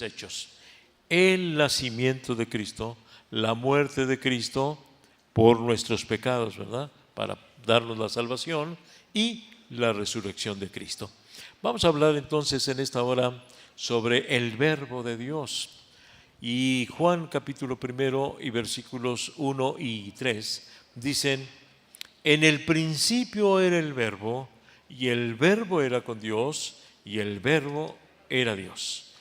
hechos. El nacimiento de Cristo, la muerte de Cristo por nuestros pecados, ¿verdad? Para darnos la salvación y la resurrección de Cristo. Vamos a hablar entonces en esta hora sobre el Verbo de Dios. Y Juan capítulo 1 y versículos 1 y 3 dicen: en el principio era el Verbo, y el Verbo era con Dios, y el Verbo era Dios.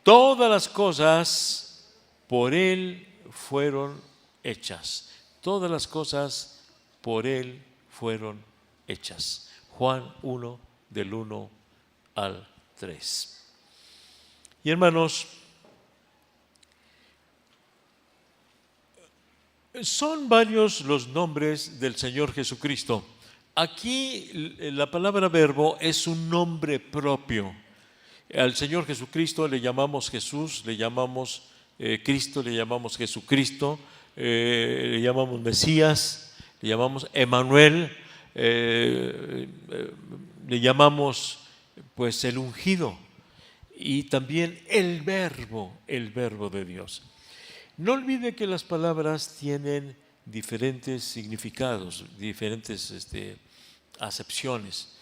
Todas las cosas por Él fueron hechas. Todas las cosas por Él fueron hechas. Juan 1, del 1 al 3. Y hermanos, son varios los nombres del Señor Jesucristo. Aquí la palabra verbo es un nombre propio. Al Señor Jesucristo le llamamos Jesús, le llamamos Cristo, le llamamos Jesucristo, le llamamos Mesías, le llamamos Emmanuel, le llamamos pues el ungido, y también el Verbo de Dios. No olvide que las palabras tienen diferentes significados, diferentes acepciones.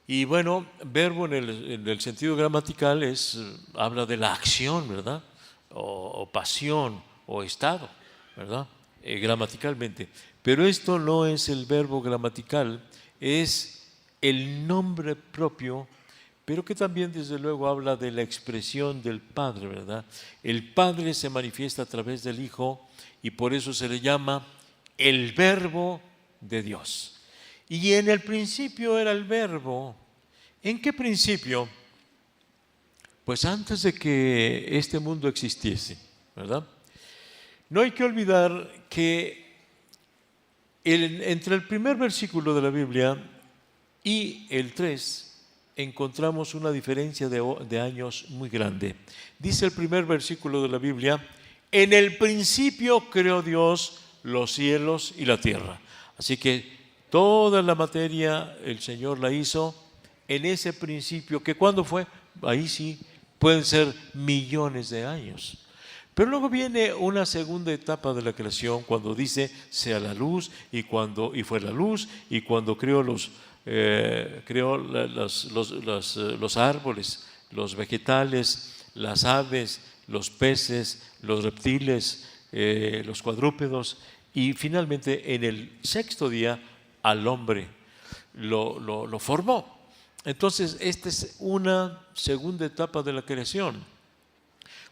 Y bueno, verbo en el sentido gramatical habla de la acción, ¿verdad? O pasión, o estado, ¿verdad? Gramaticalmente. Pero esto no es el verbo gramatical, es el nombre propio, pero que también desde luego habla de la expresión del Padre, ¿verdad? El Padre se manifiesta a través del Hijo y por eso se le llama el Verbo de Dios. Y en el principio era el Verbo. ¿En qué principio? Pues antes de que este mundo existiese, ¿verdad? No hay que olvidar que entre el primer versículo de la Biblia y el 3 encontramos una diferencia de años muy grande. Dice el primer versículo de la Biblia: en el principio creó Dios los cielos y la tierra. Así que toda la materia el Señor la hizo en ese principio, que ¿cuándo fue? Ahí sí, pueden ser millones de años. Pero luego viene una segunda etapa de la creación, cuando dice sea la luz, y fue la luz, y cuando creó los árboles, los vegetales, las aves, los peces, los reptiles, los cuadrúpedos, y finalmente en el sexto día al hombre lo formó. Entonces, esta es una segunda etapa de la creación.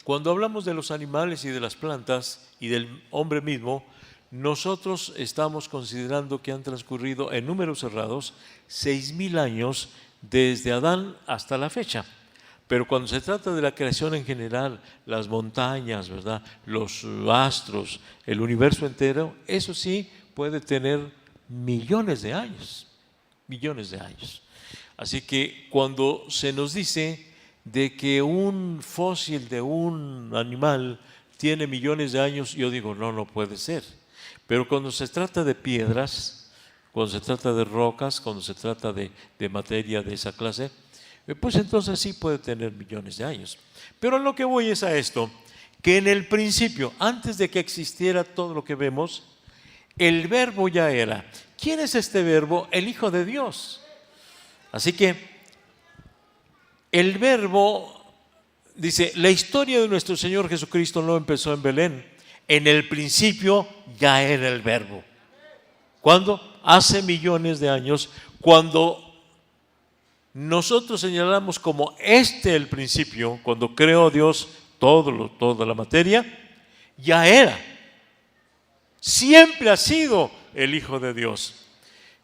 Cuando hablamos de los animales y de las plantas y del hombre mismo, nosotros estamos considerando que han transcurrido en números cerrados 6,000 años desde Adán hasta la fecha. Pero cuando se trata de la creación en general, las montañas, ¿verdad?, los astros, el universo entero, eso sí puede tener millones de años. Así que cuando se nos dice de que un fósil de un animal tiene millones de años, yo digo, no puede ser. Pero cuando se trata de piedras, cuando se trata de rocas, cuando se trata de materia de esa clase, pues entonces sí puede tener millones de años. Pero lo que voy es a esto, que en el principio, antes de que existiera todo lo que vemos, el Verbo ya era. ¿Quién es este Verbo? El Hijo de Dios. Así que el Verbo, dice, la historia de nuestro Señor Jesucristo no empezó en Belén. En el principio ya era el Verbo. ¿Cuándo? Hace millones de años, cuando nosotros señalamos como el principio, cuando creó Dios toda la materia, ya era. Siempre ha sido el Hijo de Dios.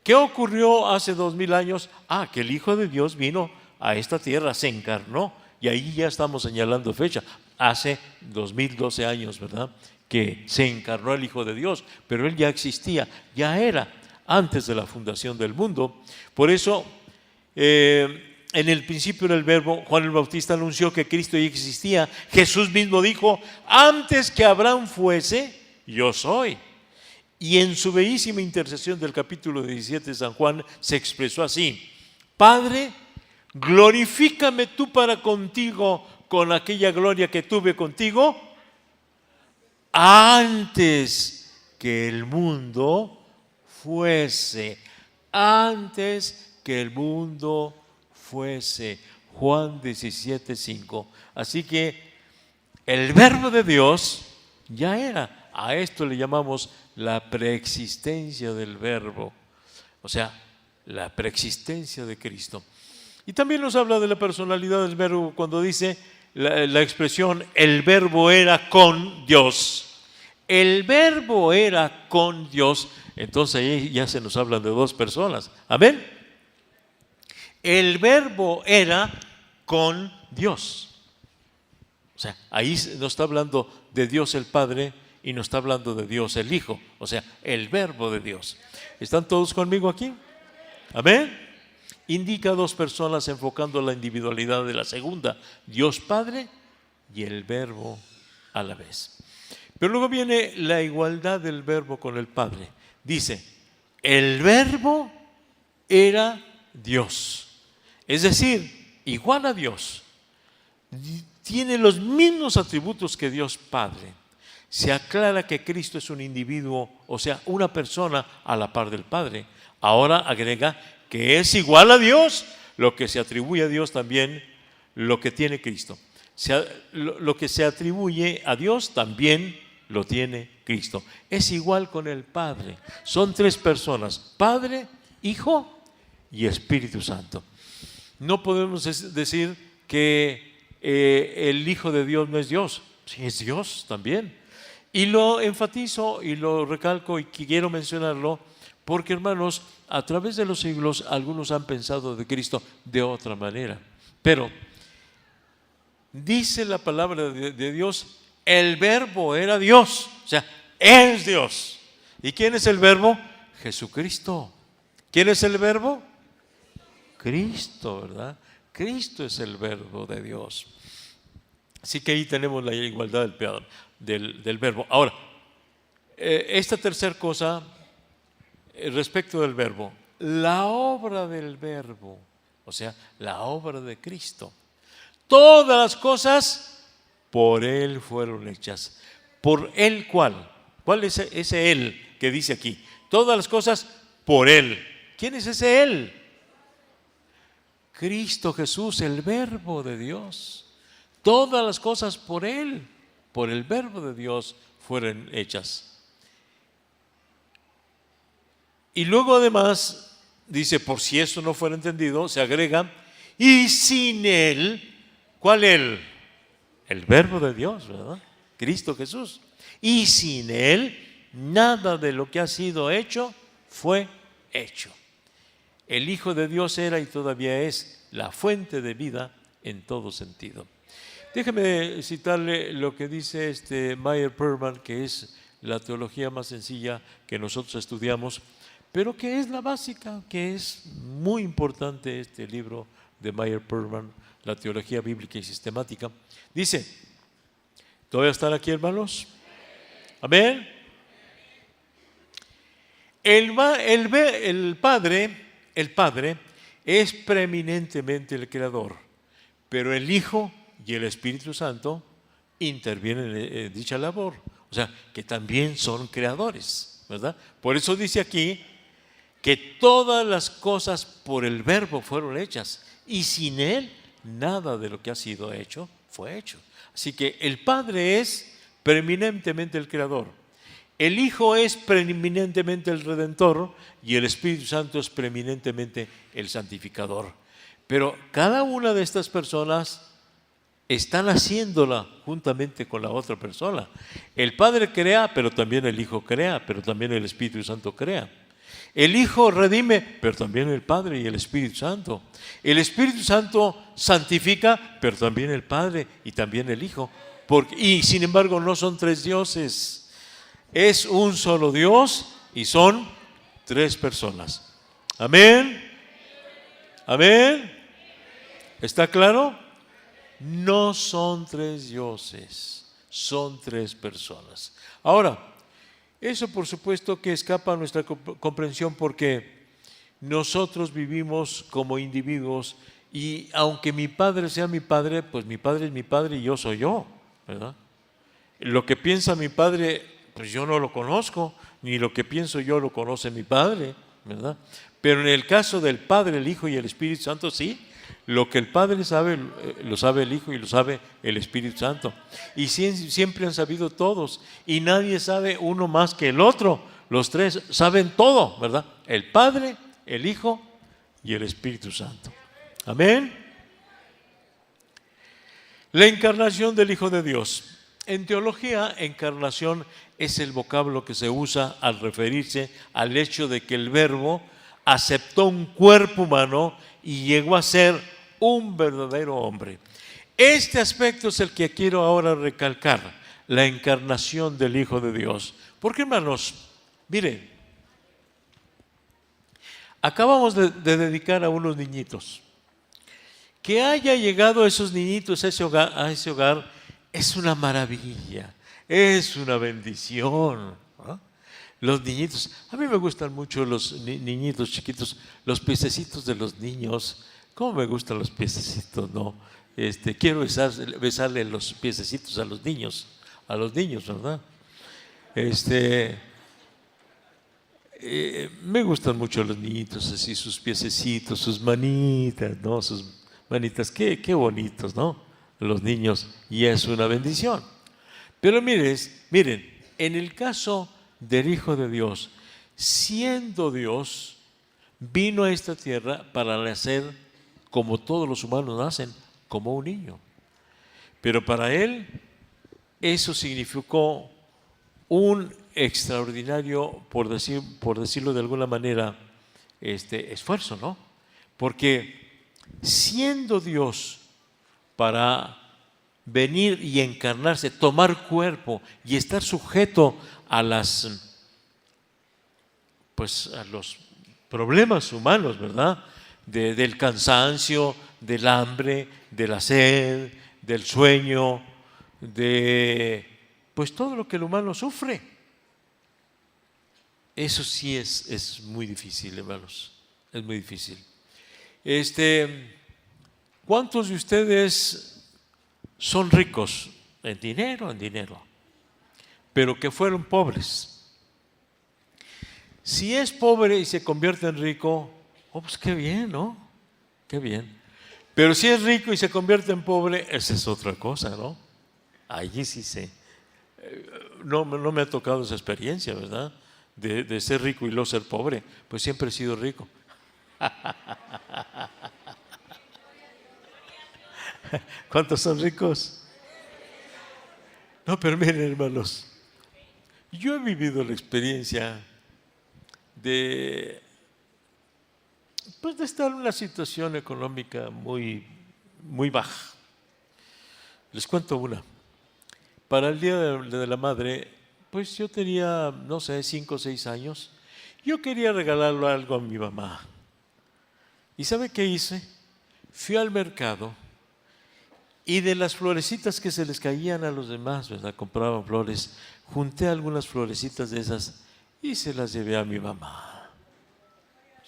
¿Qué ocurrió hace 2,000 años? Que el Hijo de Dios vino a esta tierra, se encarnó, y ahí ya estamos señalando fecha. Hace 2012 años, ¿verdad?, que se encarnó el Hijo de Dios, pero Él ya existía, ya era antes de la fundación del mundo. Por eso, en el principio era el Verbo. Juan el Bautista anunció que Cristo ya existía. Jesús mismo dijo: antes que Abraham fuese, yo soy. Y en su bellísima intercesión del capítulo 17 de San Juan se expresó así: Padre, glorifícame tú para contigo con aquella gloria que tuve contigo antes que el mundo fuese. Antes que el mundo fuese. Juan 17:5. Así que el verbo de Dios ya era. A esto le llamamos la preexistencia del verbo. O sea, la preexistencia de Cristo. Y también nos habla de la personalidad del verbo cuando dice la expresión el verbo era con Dios. El verbo era con Dios. Entonces ahí ya se nos hablan de dos personas. Amén. El verbo era con Dios. O sea, ahí nos está hablando de Dios el Padre y nos está hablando de Dios el Hijo. O sea, el verbo de Dios. ¿Están todos conmigo aquí? Amén. Indica dos personas enfocando la individualidad de la segunda, Dios Padre y el verbo a la vez. Pero luego viene la igualdad del verbo con el Padre. Dice, el verbo era Dios. Es decir, igual a Dios. Tiene los mismos atributos que Dios Padre. Se aclara que Cristo es un individuo, o sea, una persona a la par del Padre. Ahora agrega que es igual a Dios, lo que se atribuye a Dios también, lo que tiene Cristo. Lo que se atribuye a Dios también lo tiene Cristo. Es igual con el Padre. Son tres personas, Padre, Hijo y Espíritu Santo. No podemos decir que el Hijo de Dios no es Dios. Sí, es Dios también. Y lo enfatizo y lo recalco y quiero mencionarlo porque, hermanos, a través de los siglos algunos han pensado de Cristo de otra manera. Pero dice la palabra de Dios, el verbo era Dios, o sea, es Dios. ¿Y quién es el verbo? Jesucristo. ¿Quién es el verbo? Cristo, ¿verdad? Cristo es el verbo de Dios. Así que ahí tenemos la igualdad del verbo. Ahora, esta tercera cosa respecto del verbo, la obra del verbo, o sea, la obra de Cristo. Todas las cosas por Él fueron hechas. ¿Por Él cuál? ¿Cuál es ese Él que dice aquí? Todas las cosas por Él. ¿Quién es ese Él? Cristo Jesús, el verbo de Dios. Todas las cosas por Él, por el verbo de Dios fueron hechas. Y luego además, dice, por si eso no fuera entendido, se agrega, y sin Él, ¿cuál Él? El verbo de Dios, ¿verdad? Cristo Jesús. Y sin Él, nada de lo que ha sido hecho fue hecho. El Hijo de Dios era y todavía es la fuente de vida en todo sentido. Déjeme citarle lo que dice Meyer Perman, que es la teología más sencilla que nosotros estudiamos, pero que es la básica, que es muy importante este libro de Meyer Perman, la teología bíblica y sistemática. Dice, ¿todavía están aquí, hermanos? Amén. El Padre es preeminentemente el Creador, pero el Hijo y el Espíritu Santo intervienen en dicha labor, o sea, que también son creadores, ¿verdad? Por eso dice aquí que todas las cosas por el verbo fueron hechas y sin Él nada de lo que ha sido hecho fue hecho. Así que el Padre es preeminentemente el Creador, el Hijo es preeminentemente el Redentor y el Espíritu Santo es preeminentemente el Santificador. Pero cada una de estas personas están haciéndola juntamente con la otra persona. El Padre crea, pero también el Hijo crea, pero también el Espíritu Santo crea. El Hijo redime, pero también el Padre y el Espíritu Santo. El Espíritu Santo santifica, pero también el Padre y también el Hijo. Y sin embargo no son tres dioses, es un solo Dios y son tres personas. Amén. Amén. ¿Está claro? No son tres dioses, son tres personas. Ahora, eso por supuesto que escapa a nuestra comprensión porque nosotros vivimos como individuos Y aunque mi padre sea mi padre, pues mi padre es mi padre y yo soy yo, ¿verdad? Lo que piensa mi padre, pues yo no lo conozco, ni lo que pienso yo lo conoce mi padre, ¿verdad? Pero en el caso del Padre, el Hijo y el Espíritu Santo, sí. Lo que el Padre sabe, lo sabe el Hijo y lo sabe el Espíritu Santo. Y siempre han sabido todos. Y nadie sabe uno más que el otro. Los tres saben todo, ¿verdad? El Padre, el Hijo y el Espíritu Santo. Amén. La encarnación del Hijo de Dios. En teología, encarnación es el vocablo que se usa al referirse al hecho de que el Verbo aceptó un cuerpo humano y llegó a ser un verdadero hombre. Este aspecto es el que quiero ahora recalcar, la encarnación del Hijo de Dios. Porque, hermanos, miren, acabamos de dedicar a unos niñitos. Que haya llegado esos niñitos a ese hogar es una maravilla, es una bendición, ¿no? Los niñitos, a mí me gustan mucho los niñitos chiquitos, los piececitos de los niños. ¿Cómo me gustan los piececitos, no? Quiero besarle los piececitos a los niños, ¿verdad? Me gustan mucho los niñitos, así sus piececitos, sus manitas, ¿no? Sus manitas, qué bonitos, ¿no? Los niños, y es una bendición. Pero miren, en el caso del Hijo de Dios, siendo Dios, vino a esta tierra para nacer como todos los humanos nacen, como un niño. Pero para Él, eso significó un extraordinario, por decirlo de alguna manera, esfuerzo, ¿no? Porque siendo Dios, para venir y encarnarse, tomar cuerpo y estar sujeto a los problemas humanos, ¿verdad? Del cansancio, del hambre, de la sed, del sueño, de pues todo lo que el humano sufre. Eso sí es muy difícil, hermanos, es muy difícil. ¿Cuántos de ustedes son ricos en dinero, pero que fueron pobres? Si es pobre y se convierte en rico, pues qué bien, ¿no? Qué bien. Pero si es rico y se convierte en pobre, esa es otra cosa, ¿no? Allí sí sé. No me ha tocado esa experiencia, ¿verdad? De ser rico y luego ser pobre. Pues siempre he sido rico. ¿Cuántos son ricos? No, pero miren, hermanos, yo he vivido la experiencia de estar en una situación económica muy, muy baja. Les cuento una. Para el Día de la Madre, pues yo tenía, no sé, 5 o 6 años. Yo quería regalarle algo a mi mamá. ¿Y sabe qué hice? Fui al mercado y de las florecitas que se les caían a los demás, ¿verdad? Compraban flores, junté algunas florecitas de esas y se las llevé a mi mamá.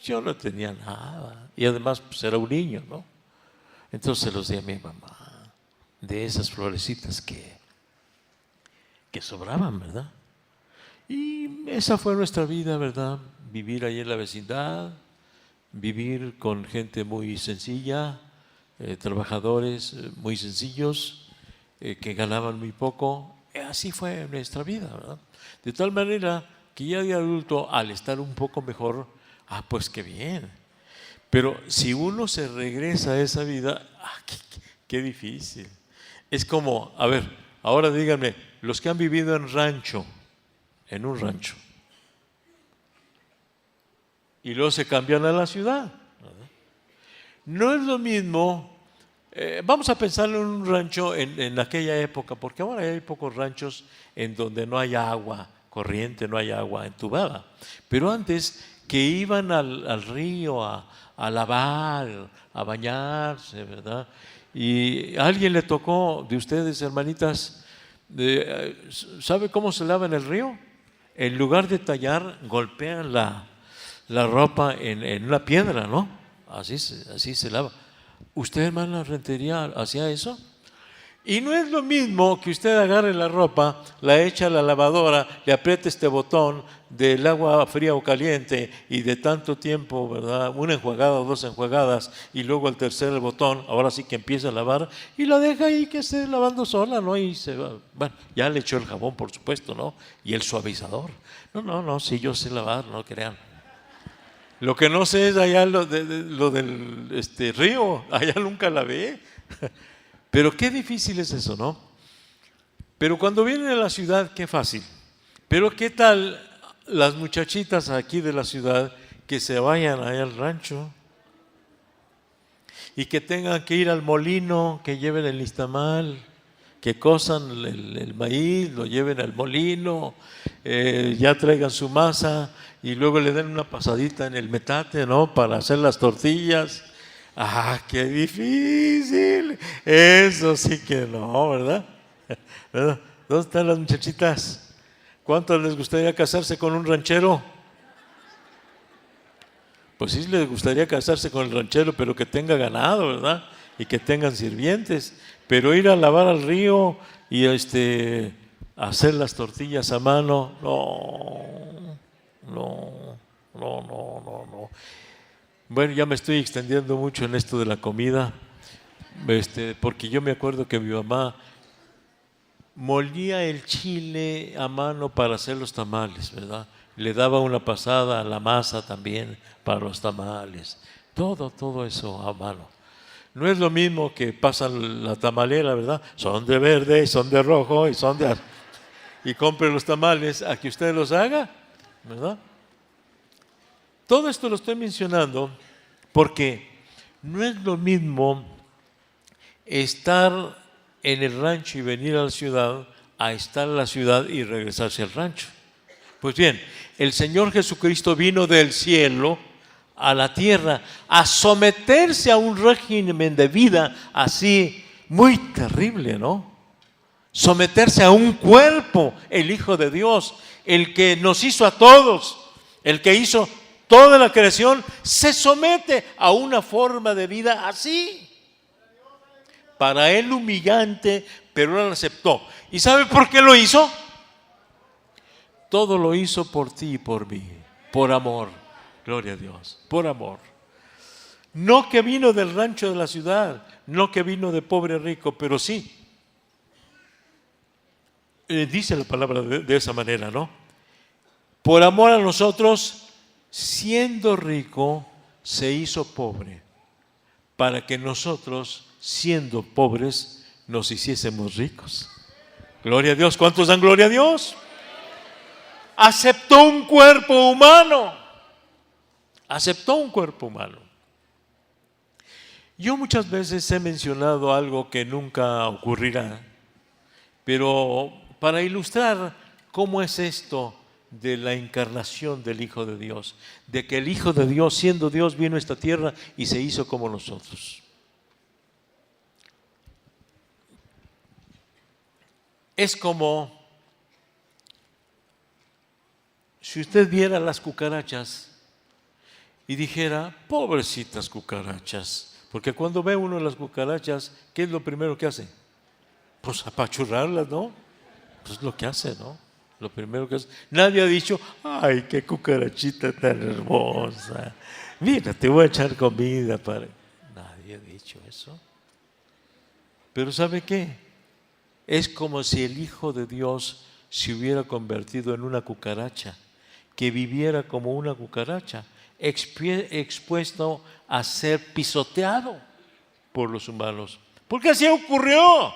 Yo no tenía nada y además pues era un niño, ¿no? Entonces se los di a mi mamá, de esas florecitas que sobraban, ¿verdad? Y esa fue nuestra vida, ¿verdad? Vivir ahí en la vecindad, vivir con gente muy sencilla, trabajadores muy sencillos, que ganaban muy poco. Así fue nuestra vida, ¿verdad? De tal manera que ya de adulto, al estar un poco mejor, pues qué bien. Pero si uno se regresa a esa vida, qué difícil. Es como, a ver, ahora díganme, los que han vivido en un rancho, y luego se cambian a la ciudad. No es lo mismo, vamos a pensar en un rancho en aquella época, porque ahora hay pocos ranchos en donde no hay agua corriente, no hay agua entubada. Pero antes, que iban al río a lavar, a bañarse, ¿verdad? Y a alguien le tocó, de ustedes, hermanitas, ¿sabe cómo se lava en el río? En lugar de tallar, golpean la ropa en una piedra, ¿no? Así se lava. ¿Usted, hermana Rentería, hacía eso? Y no es lo mismo que usted agarre la ropa, la echa a la lavadora, le apriete este botón del agua fría o caliente y de tanto tiempo, ¿verdad? Una enjuagada o dos enjuagadas y luego el tercer botón, ahora sí que empieza a lavar y la deja ahí que esté lavando sola, ¿no? Y se va. Bueno, ya le echó el jabón, por supuesto, ¿no? Y el suavizador. No, sí, yo sé lavar, no crean. Lo que no sé es allá lo del río, allá nunca lavé. Pero qué difícil es eso, ¿no? Pero cuando vienen a la ciudad, qué fácil. Pero qué tal las muchachitas aquí de la ciudad que se vayan allá al rancho y que tengan que ir al molino, que lleven el nixtamal, que cosan el maíz, lo lleven al molino, ya traigan su masa y luego le den una pasadita en el metate, ¿no? Para hacer las tortillas. ¡Ah, qué difícil! Eso sí que no, ¿verdad? ¿Verdad? ¿Dónde están las muchachitas? ¿Cuántos les gustaría casarse con un ranchero? Pues sí les gustaría casarse con el ranchero, pero que tenga ganado, ¿verdad? Y que tengan sirvientes. Pero ir a lavar al río y hacer las tortillas a mano, no. Bueno, ya me estoy extendiendo mucho en esto de la comida, porque yo me acuerdo que mi mamá molía el chile a mano para hacer los tamales, ¿verdad? Le daba una pasada a la masa también para los tamales. Todo eso a mano. No es lo mismo que pasan la tamalera, ¿verdad? Son de verde, son de rojo y compre los tamales a que usted los haga, ¿verdad? Todo esto lo estoy mencionando porque no es lo mismo estar en el rancho y venir a la ciudad a estar en la ciudad y regresarse al rancho. Pues bien, el Señor Jesucristo vino del cielo a la tierra a someterse a un régimen de vida así muy terrible, ¿no? Someterse a un cuerpo, el Hijo de Dios, el que nos hizo a todos, el que hizo toda la creación, se somete a una forma de vida así. Para él humillante, pero él aceptó. ¿Y sabe por qué lo hizo? Todo lo hizo por ti y por mí, por amor. Gloria a Dios, por amor. No que vino del rancho de la ciudad, no que vino de pobre rico, pero sí. Dice la palabra de esa manera, ¿no? Por amor a nosotros, siendo rico, se hizo pobre, para que nosotros, siendo pobres, nos hiciésemos ricos. Gloria a Dios. ¿Cuántos dan gloria a Dios? Aceptó un cuerpo humano. Aceptó un cuerpo humano. Yo muchas veces he mencionado algo que nunca ocurrirá, pero para ilustrar cómo es esto de la encarnación del Hijo de Dios, de que el Hijo de Dios, siendo Dios, vino a esta tierra y se hizo como nosotros. Es como si usted viera las cucarachas y dijera, pobrecitas cucarachas, porque cuando ve uno las cucarachas, ¿qué es lo primero que hace? Pues apachurrarlas, ¿no? Pues es lo que hace, ¿no? Lo primero que hace. Nadie ha dicho, ay, qué cucarachita tan hermosa. Mira, te voy a echar comida para... Nadie ha dicho eso. Pero ¿sabe qué? Es como si el Hijo de Dios se hubiera convertido en una cucaracha, que viviera como una cucaracha, expuesto a ser pisoteado por los humanos. Porque así ocurrió.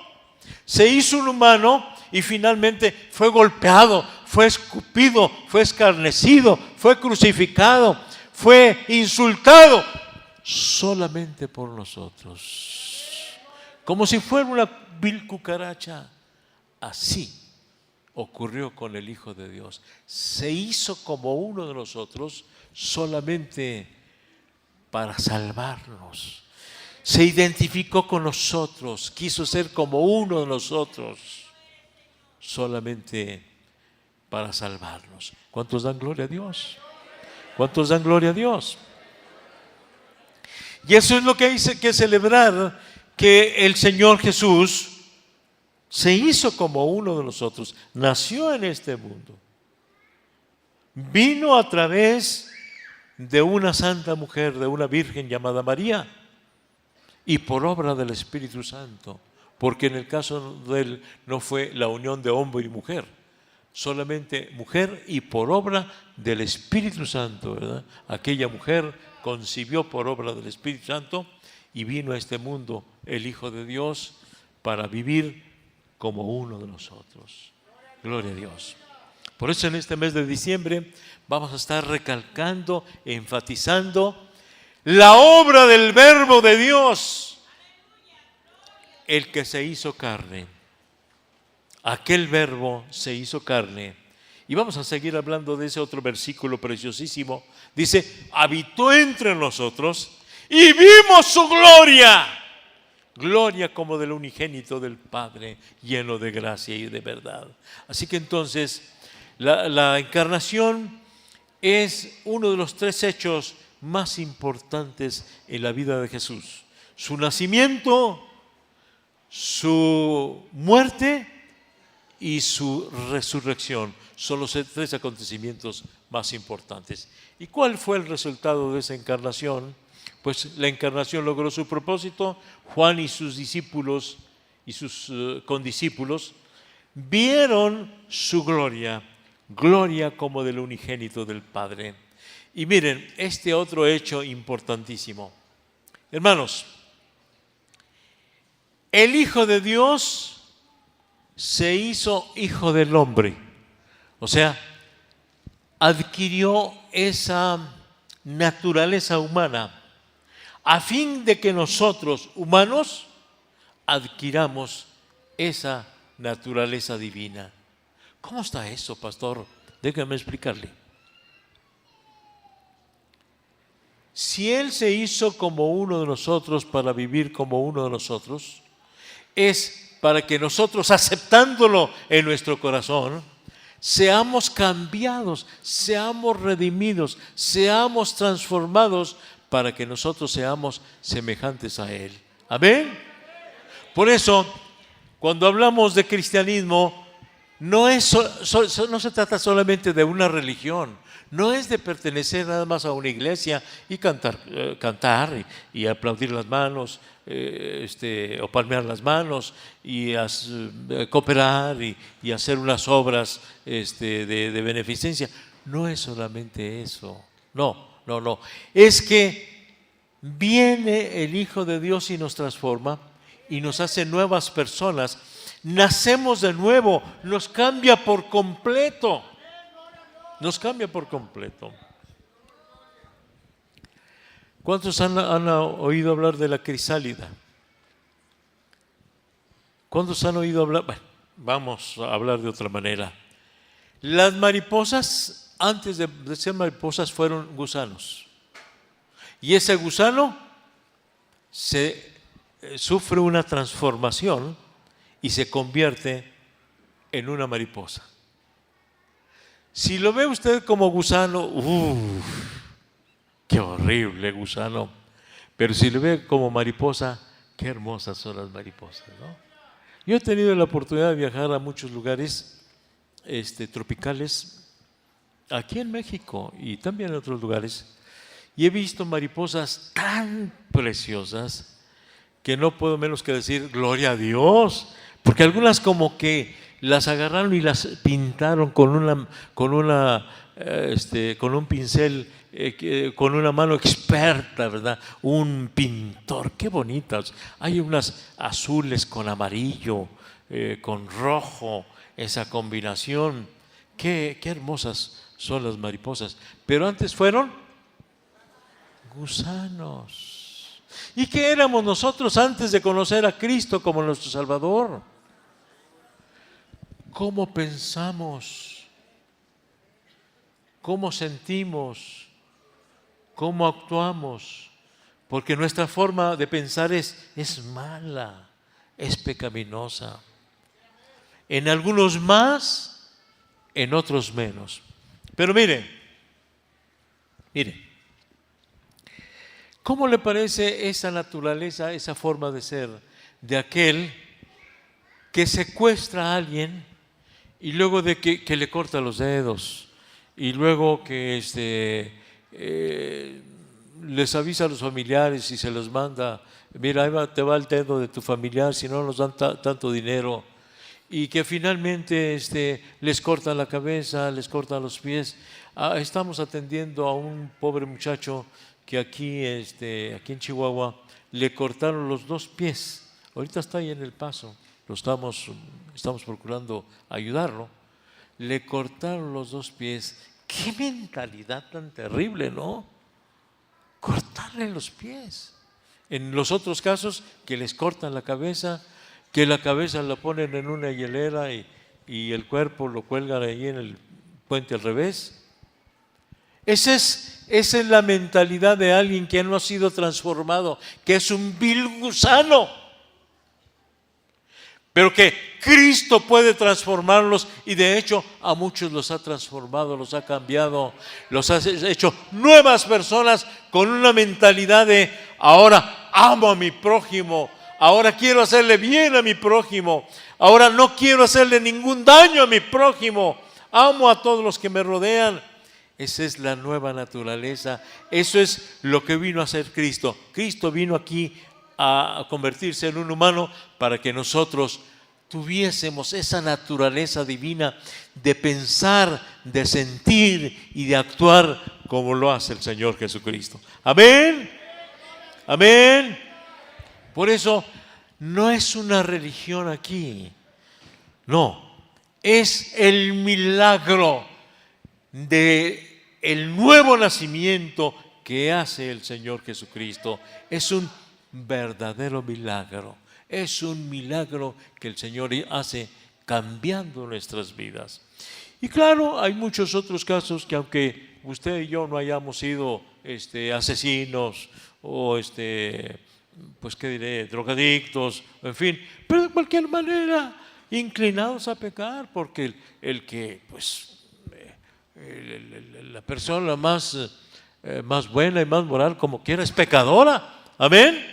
Se hizo un humano y finalmente fue golpeado, fue escupido, fue escarnecido, fue crucificado, fue insultado solamente por nosotros. Como si fuera una vil cucaracha. Así ocurrió con el Hijo de Dios. Se hizo como uno de nosotros solamente para salvarnos. Se identificó con nosotros, quiso ser como uno de nosotros, solamente para salvarnos. ¿Cuántos dan gloria a Dios? ¿Cuántos dan gloria a Dios? Y eso es lo que hay que celebrar, que el Señor Jesús se hizo como uno de nosotros, nació en este mundo, vino a través de una santa mujer, de una virgen llamada María, y por obra del Espíritu Santo, porque en el caso de él no fue la unión de hombre y mujer, solamente mujer y por obra del Espíritu Santo, ¿verdad? Aquella mujer concibió por obra del Espíritu Santo y vino a este mundo el Hijo de Dios para vivir como uno de nosotros. Gloria a Dios. Por eso en este mes de diciembre vamos a estar recalcando, enfatizando la obra del Verbo de Dios, el que se hizo carne. Aquel Verbo se hizo carne. Y vamos a seguir hablando de ese otro versículo preciosísimo. Dice, habitó entre nosotros y vimos su gloria. Gloria como del unigénito del Padre, lleno de gracia y de verdad. Así que entonces, la encarnación es uno de los tres hechos más importantes en la vida de Jesús. Su nacimiento, su muerte y su resurrección son los tres acontecimientos más importantes. ¿Y cuál fue el resultado de esa encarnación? Pues la encarnación logró su propósito. Juan y sus discípulos y sus condiscípulos vieron su gloria, gloria como del unigénito del Padre. Y miren, este otro hecho importantísimo. Hermanos, el Hijo de Dios se hizo hijo del hombre. O sea, adquirió esa naturaleza humana a fin de que nosotros, humanos, adquiramos esa naturaleza divina. ¿Cómo está eso, pastor? Déjame explicarle. Si Él se hizo como uno de nosotros para vivir como uno de nosotros, es para que nosotros, aceptándolo en nuestro corazón, seamos cambiados, seamos redimidos, seamos transformados para que nosotros seamos semejantes a Él. ¿Amén? Por eso, cuando hablamos de cristianismo, no se trata solamente de una religión, no es de pertenecer nada más a una iglesia y cantar y aplaudir las manos, o palmear las manos y cooperar y hacer unas obras de beneficencia. No es solamente eso, no. Es que viene el Hijo de Dios y nos transforma y nos hace nuevas personas. Nacemos de nuevo, nos cambia por completo. Nos cambia por completo. ¿Cuántos han oído hablar de la crisálida? ¿Cuántos han oído hablar? Bueno, vamos a hablar de otra manera. Las mariposas, antes de ser mariposas, fueron gusanos. Y ese gusano sufre una transformación y se convierte en una mariposa. Si lo ve usted como gusano, qué horrible gusano. Pero si lo ve como mariposa, qué hermosas son las mariposas, ¿no? Yo he tenido la oportunidad de viajar a muchos lugares tropicales, aquí en México y también en otros lugares, y he visto mariposas tan preciosas que no puedo menos que decir gloria a Dios, porque algunas como que las agarraron y las pintaron con un pincel, con una mano experta, ¿verdad? Un pintor, qué bonitas. Hay unas azules con amarillo, con rojo, esa combinación. Qué hermosas son las mariposas. Pero antes fueron gusanos. ¿Y qué éramos nosotros antes de conocer a Cristo como nuestro Salvador? ¿Cómo pensamos? ¿Cómo sentimos? ¿Cómo actuamos? Porque nuestra forma de pensar es mala, es pecaminosa. En algunos más, en otros menos. Pero mire, ¿Cómo le parece esa naturaleza, esa forma de ser de aquel que secuestra a alguien y luego de que le corta los dedos y luego que les avisa a los familiares y se los manda, mira, ahí te va el dedo de tu familiar si no nos dan tanto dinero, y que finalmente les cortan la cabeza, les cortan los pies? Estamos atendiendo a un pobre muchacho que aquí en Chihuahua le cortaron los 2 pies. Ahorita está ahí en El Paso, estamos procurando ayudarlo. Le cortaron los 2 pies. ¡Qué mentalidad tan terrible!, ¿no? Cortarle los pies. En los otros casos, que les cortan la cabeza, que la cabeza la ponen en una hielera y el cuerpo lo cuelgan ahí en el puente al revés. Esa es la mentalidad de alguien que no ha sido transformado, que es un vil gusano, pero que Cristo puede transformarlos, y de hecho a muchos los ha transformado, los ha cambiado, los ha hecho nuevas personas con una mentalidad de ahora amo a mi prójimo, ahora quiero hacerle bien a mi prójimo, ahora no quiero hacerle ningún daño a mi prójimo, amo a todos los que me rodean. Esa es la nueva naturaleza, eso es lo que vino a hacer Cristo. Cristo vino aquí a convertirse en un humano para que nosotros tuviésemos esa naturaleza divina de pensar, de sentir y de actuar como lo hace el Señor Jesucristo. Amén, amén. Por eso no es una religión aquí, no, es el milagro de el nuevo nacimiento que hace el Señor Jesucristo. Es un verdadero milagro, es un milagro que el Señor hace cambiando nuestras vidas. Y claro, hay muchos otros casos que aunque usted y yo no hayamos sido asesinos o pues qué diré, drogadictos, en fin, pero de cualquier manera inclinados a pecar, porque el que pues la persona más buena y más moral como quiera es pecadora. Amén,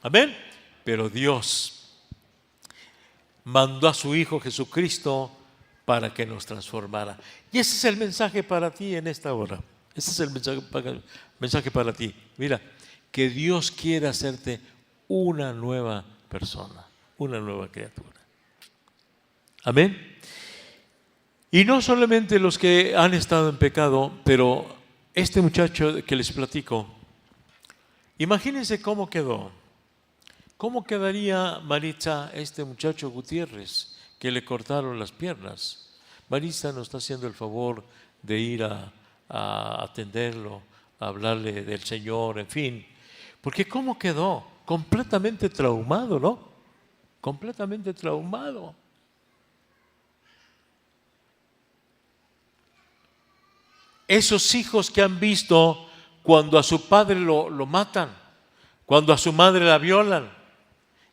amén. Pero Dios mandó a su Hijo Jesucristo para que nos transformara. Y ese es el mensaje para ti en esta hora. Ese es el mensaje para ti. Mira, que Dios quiere hacerte una nueva persona, una nueva criatura. Amén. Y no solamente los que han estado en pecado, pero este muchacho que les platico, imagínense cómo quedó. ¿Cómo quedaría, Maritza, este muchacho Gutiérrez que le cortaron las piernas? Maritza nos está haciendo el favor de ir a atenderlo, a hablarle del Señor, en fin. Porque ¿cómo quedó? Completamente traumado, ¿no? Completamente traumado. Esos hijos que han visto cuando a su padre lo matan, cuando a su madre la violan,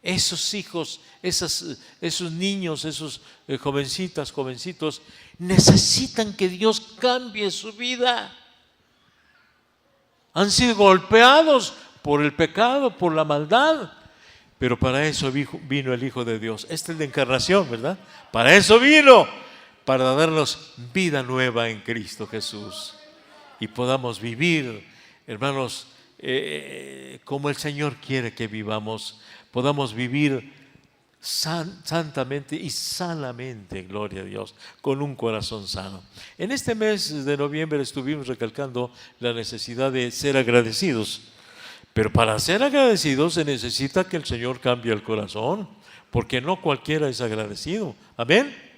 esos hijos, esos niños, esos jovencitos, necesitan que Dios cambie su vida. Han sido golpeados por el pecado, por la maldad, pero para eso vino el Hijo de Dios. Esta es la encarnación, ¿verdad? Para eso vino, para darnos vida nueva en Cristo Jesús y podamos vivir, hermanos, como el Señor quiere que vivamos, podamos vivir santamente y sanamente, gloria a Dios, con un corazón sano. En este mes de noviembre estuvimos recalcando la necesidad de ser agradecidos, pero para ser agradecidos se necesita que el Señor cambie el corazón, porque no cualquiera es agradecido. Amén.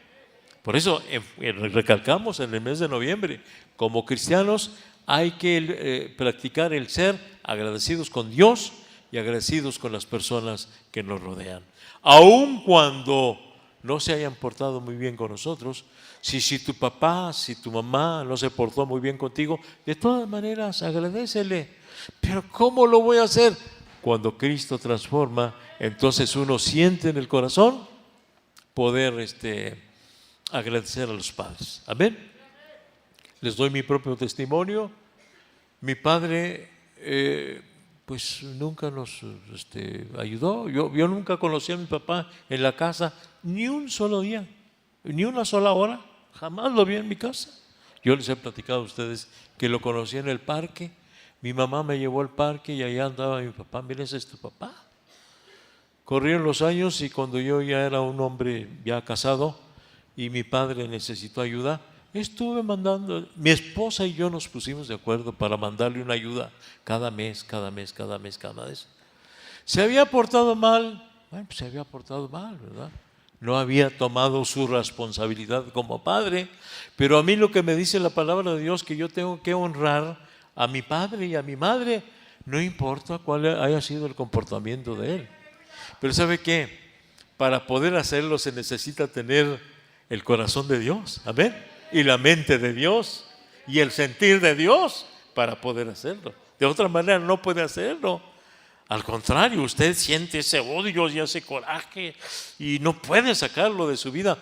Por eso recalcamos en el mes de noviembre, como cristianos hay que practicar el ser agradecidos con Dios y agradecidos con las personas que nos rodean. Aun cuando no se hayan portado muy bien con nosotros, si tu papá, si tu mamá no se portó muy bien contigo, de todas maneras agradécele. Pero ¿cómo lo voy a hacer? Cuando Cristo transforma, entonces uno siente en el corazón poder agradecer a los padres. Amén. Les doy mi propio testimonio. Mi padre pues nunca nos ayudó. Yo nunca conocí a mi papá en la casa ni un solo día, ni una sola hora. Jamás lo vi en mi casa. Yo les he platicado a ustedes que lo conocí en el parque. Mi mamá me llevó al parque y allá andaba mi papá. Miren, es tu papá. Corrieron los años y cuando yo ya era un hombre ya casado y mi padre necesitó ayuda, estuve mandando, mi esposa y yo nos pusimos de acuerdo para mandarle una ayuda cada mes. ¿Se había portado mal? Bueno, pues se había portado mal, ¿verdad? No había tomado su responsabilidad como padre, pero a mí lo que me dice la palabra de Dios, que yo tengo que honrar a mi padre y a mi madre, no importa cuál haya sido el comportamiento de él. Pero ¿sabe qué? Para poder hacerlo se necesita tener el corazón de Dios, amén, y la mente de Dios y el sentir de Dios para poder hacerlo. De otra manera no puede hacerlo. Al contrario, usted siente ese odio y ese coraje y no puede sacarlo de su vida.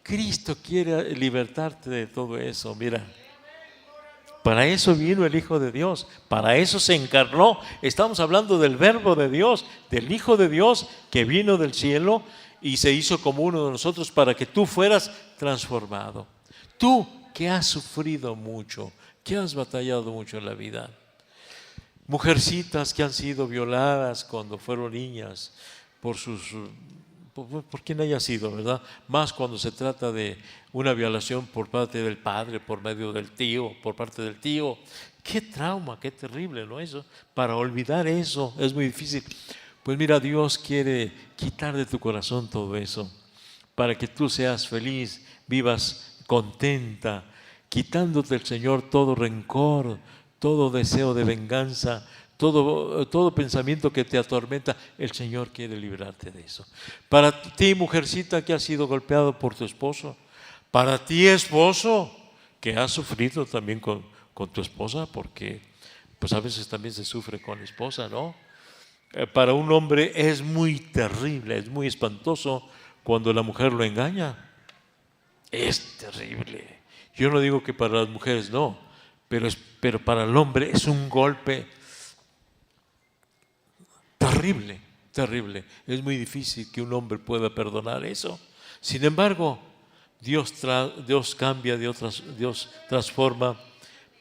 Cristo quiere libertarte de todo eso, mira. Para eso vino el Hijo de Dios, para eso se encarnó. Estamos hablando del Verbo de Dios, del Hijo de Dios que vino del cielo y se hizo como uno de nosotros para que tú fueras transformado. Tú que has sufrido mucho, que has batallado mucho en la vida. Mujercitas que han sido violadas cuando fueron niñas por quien haya sido, ¿verdad? Más cuando se trata de una violación por parte del padre, por medio del tío, por parte del tío. Qué trauma, qué terrible, ¿no? Eso, para olvidar eso es muy difícil. Pues mira, Dios quiere quitar de tu corazón todo eso, para que tú seas feliz, vivas contenta, quitándote el Señor todo rencor, todo deseo de venganza, todo pensamiento que te atormenta. El Señor quiere librarte de eso. Para ti, mujercita que has sido golpeado por tu esposo, para ti, esposo que has sufrido también con tu esposa, porque pues a veces también se sufre con la esposa, ¿no? Para un hombre es muy terrible, es muy espantoso cuando la mujer lo engaña. Es terrible. Yo no digo que para las mujeres no, pero para el hombre es un golpe terrible, terrible. Es muy difícil que un hombre pueda perdonar eso. Sin embargo, Dios cambia, Dios transforma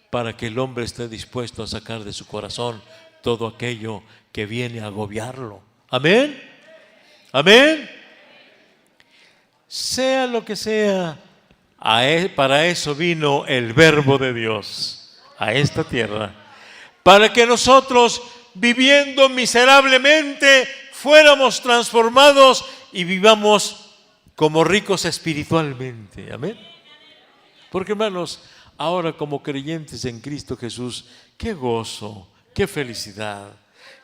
para que el hombre esté dispuesto a sacar de su corazón todo aquello que viene a agobiarlo. Amén. Amén. Sea lo que sea, para eso vino el Verbo de Dios a esta tierra, para que nosotros, viviendo miserablemente, fuéramos transformados y vivamos como ricos espiritualmente. Amén. Porque, hermanos, ahora como creyentes en Cristo Jesús, qué gozo, qué felicidad.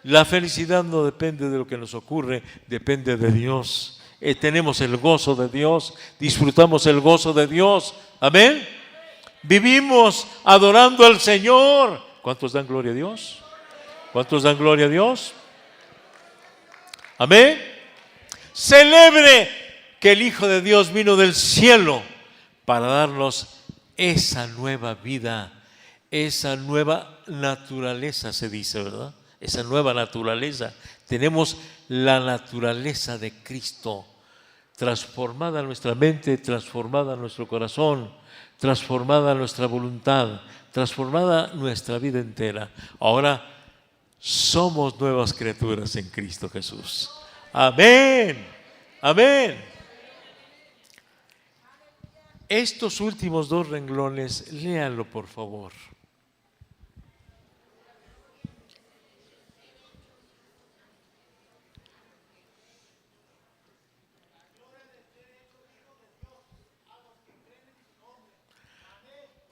La felicidad no depende de lo que nos ocurre, depende de Dios. Tenemos el gozo de Dios, disfrutamos el gozo de Dios. Amén. Vivimos adorando al Señor. ¿Cuántos dan gloria a Dios? ¿Cuántos dan gloria a Dios? Amén. Celebre que el Hijo de Dios vino del cielo para darnos esa nueva vida, esa nueva naturaleza, se dice, ¿verdad? Esa nueva naturaleza. Tenemos la naturaleza de Cristo, transformada nuestra mente, transformada nuestro corazón, transformada nuestra voluntad, transformada nuestra vida entera. Ahora somos nuevas criaturas en Cristo Jesús. Amén. Amén. Estos últimos dos renglones, léanlo por favor.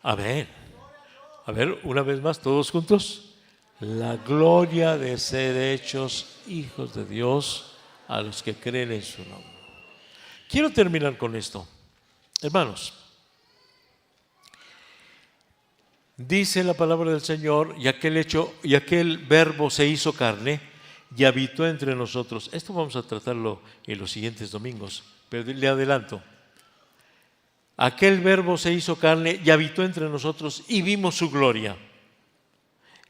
Amén. A ver, una vez más, todos juntos. La gloria de ser hechos hijos de Dios a los que creen en su nombre. Quiero terminar con esto. Hermanos, dice la palabra del Señor, y aquel Verbo se hizo carne y habitó entre nosotros. Esto vamos a tratarlo en los siguientes domingos, pero le adelanto. Aquel Verbo se hizo carne y habitó entre nosotros y vimos su gloria.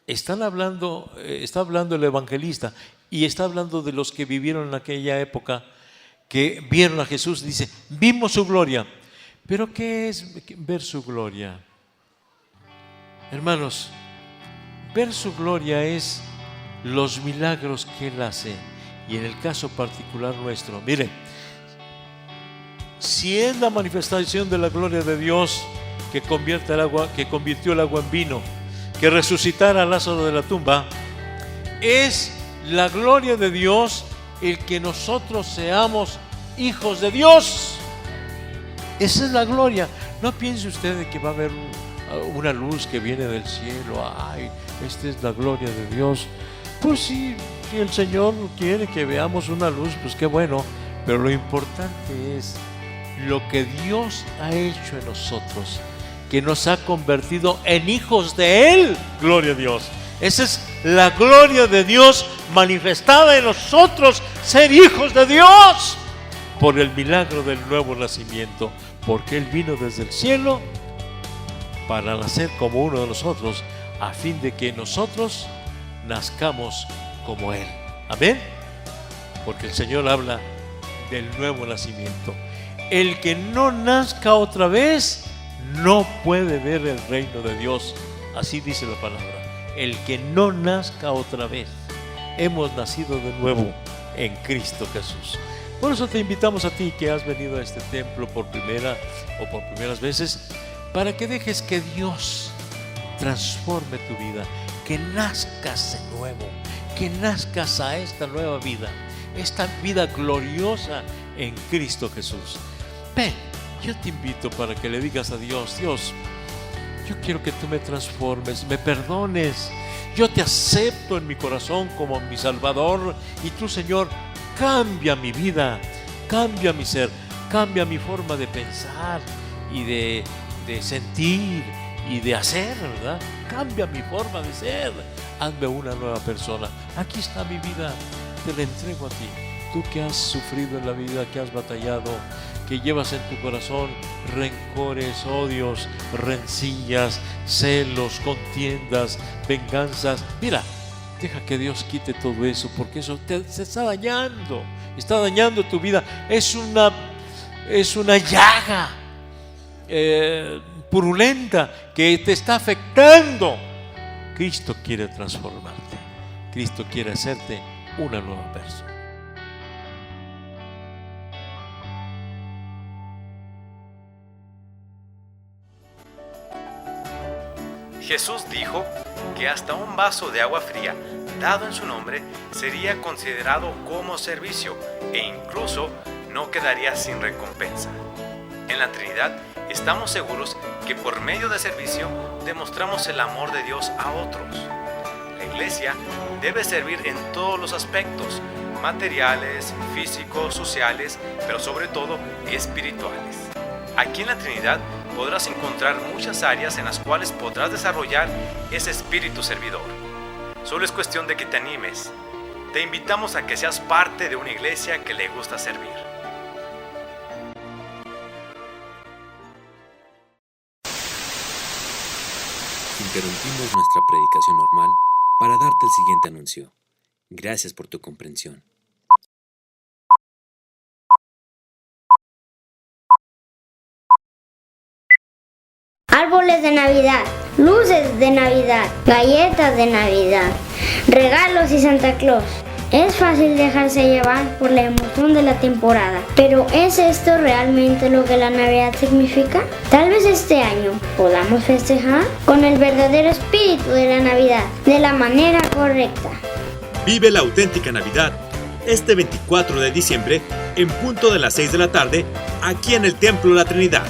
está hablando el evangelista y está hablando de los que vivieron en aquella época, que vieron a Jesús. Dice, vimos su gloria. ¿Pero qué es ver su gloria? Hermanos, ver su gloria es los milagros que Él hace. Y en el caso particular nuestro, miren, si es la manifestación de la gloria de Dios que convirtió el agua en vino, que resucitara a Lázaro de la tumba, es la gloria de Dios el que nosotros seamos hijos de Dios. Esa es la gloria. No piense usted de que va a haber una luz que viene del cielo. Ay, esta es la gloria de Dios. Pues sí, si el Señor quiere que veamos una luz, pues qué bueno. Pero lo importante es lo que Dios ha hecho en nosotros, que nos ha convertido en hijos de Él. Gloria a Dios. Esa es la gloria de Dios manifestada en nosotros, ser hijos de Dios por el milagro del nuevo nacimiento, porque Él vino desde el cielo para nacer como uno de nosotros, a fin de que nosotros nazcamos como Él. Amén. Porque el Señor habla del nuevo nacimiento. El que no nazca otra vez no puede ver el reino de Dios. Así dice la palabra. El que no nazca otra vez. Hemos nacido de nuevo en Cristo Jesús. Por eso te invitamos a ti que has venido a este templo por primera o por primeras veces, para que dejes que Dios transforme tu vida, que nazcas de nuevo, que nazcas a esta nueva vida, esta vida gloriosa en Cristo Jesús. Ven, yo te invito para que le digas a Dios, Dios, yo quiero que tú me transformes, me perdones. Yo te acepto en mi corazón como mi Salvador, y tú, Señor, cambia mi vida, cambia mi ser, cambia mi forma de pensar y de sentir y de hacer, ¿verdad? Cambia mi forma de ser. Hazme una nueva persona. Aquí está mi vida, te la entrego a ti. Tú que has sufrido en la vida, que has batallado, que llevas en tu corazón rencores, odios, rencillas, celos, contiendas, venganzas. Mira, deja que Dios quite todo eso, porque eso se está dañando tu vida. Es una llaga purulenta que te está afectando. Cristo quiere transformarte. Cristo quiere hacerte una nueva persona. Jesús dijo que hasta un vaso de agua fría dado en su nombre sería considerado como servicio e incluso no quedaría sin recompensa. En la Trinidad estamos seguros que por medio de servicio demostramos el amor de Dios a otros. La Iglesia debe servir en todos los aspectos, materiales, físicos, sociales, pero sobre todo espirituales. Aquí en la Trinidad podrás encontrar muchas áreas en las cuales podrás desarrollar ese espíritu servidor. Solo es cuestión de que te animes. Te invitamos a que seas parte de una iglesia que le gusta servir. Interrumpimos nuestra predicación normal para darte el siguiente anuncio. Gracias por tu comprensión. Árboles de Navidad, luces de Navidad, galletas de Navidad, regalos y Santa Claus. Es fácil dejarse llevar por la emoción de la temporada, pero ¿es esto realmente lo que la Navidad significa? Tal vez este año podamos festejar con el verdadero espíritu de la Navidad, de la manera correcta. Vive la auténtica Navidad este 24 de diciembre en punto de las 6 de la tarde aquí en el Templo de la Trinidad.